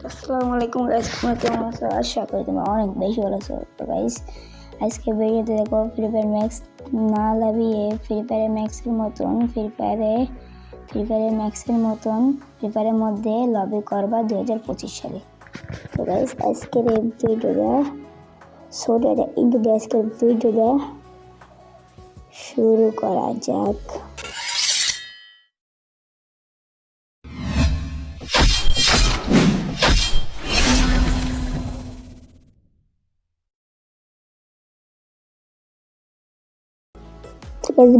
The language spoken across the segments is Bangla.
আসসালামু আলাইকুম গাইস, তোমরা কেমন আছো? আশা করি তোমরা অনেক বেশি ভালো আছো। তো গাইস, আজকে ভিডিওতে দেখো ফ্রি ফায়ার ম্যাক্স না লাভিয়ে ফ্রি ফায়ার ম্যাক্সের মতন ফ্রি ফায়ারের মধ্যে লবি করবা 2025 সালে। তো গাইস, আজকের এই ভিডিওটা শুরু করা যাক।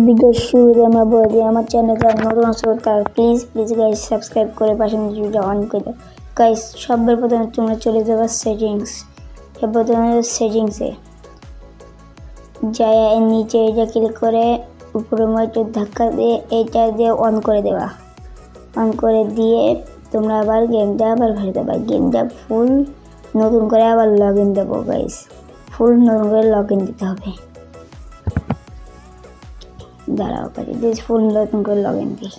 ভিডিও শুরুতে আমরা বলে দিই, আমার চ্যানেল যারা নতুন আছে তারা প্লিজ গাইস সাবস্ক্রাইব করে পাশে ভিডিওটা অন করে দাও। গাইস, সবার প্রথমে তোমরা চলে যাবে সেটিংসে যায়, নিচে এটা ক্লিক করে উপরে একটু ধাক্কা দিয়ে এটা দিয়ে অন করে দেওয়া। অন করে দিয়ে তোমরা আবার গেমটা ভরে দেবা। গেমটা ফুল নতুন করে আবার লগ ইন দেবো গাইস, ফুল নতুন করে লগ ইন দিতে হবে। দাঁড়াও গাইস, ফুল নতুন করে লগ ইন দিই।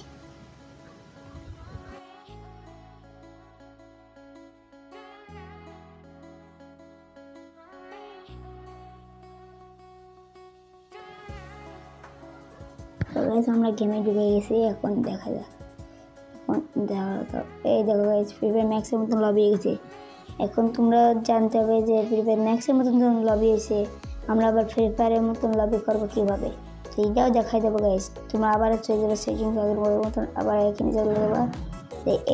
আমরা গেমে ঢুকে গেছি, এখন দেখা যাক। এই দেখো গাইস, ফ্রি ফায়ার ম্যাক্সের মতন লবি গেছে। এখন তোমরা জানতে হবে যে ফ্রি ফায়ার ম্যাক্সের মতন লবি এসে আমরা আবার ফ্রি ফায়ারের মতন লবি করবো কীভাবে, সেইটাও দেখাই দেবো গাইস। তোমরা আবার চলে যাবে সেটিংস, আগের মতন আবার এখানে চলে যাবা।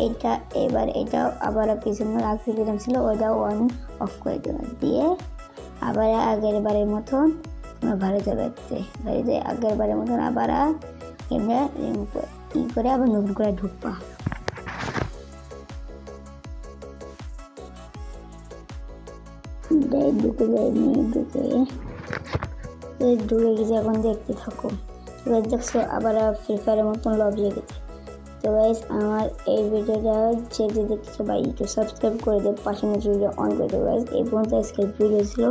এইটা এবার এটাও আবার পিছনে আগে যেরকম ছিল ওটাও অন অফ করে দেবে, দিয়ে আবার আগের বারের মতন তোমরা বাড়িতে আগের বারের মতন আবার এমনি ই করে আবার নতুন করে ঢুকবা। ঢুকে গেছে, এখন দেখতে থাকো। এবার দেখছো আবার ফ্রি ফায়ারের মতন লবি গেছে। তো গাইস, আমার এই ভিডিওটা যে দেখতেছো ভাই একটু সাবস্ক্রাইব করে দেব, পাশে ভিডিও অন করে দেবো গাইস। এই পর্যন্ত আজকের ভিডিও ছিল।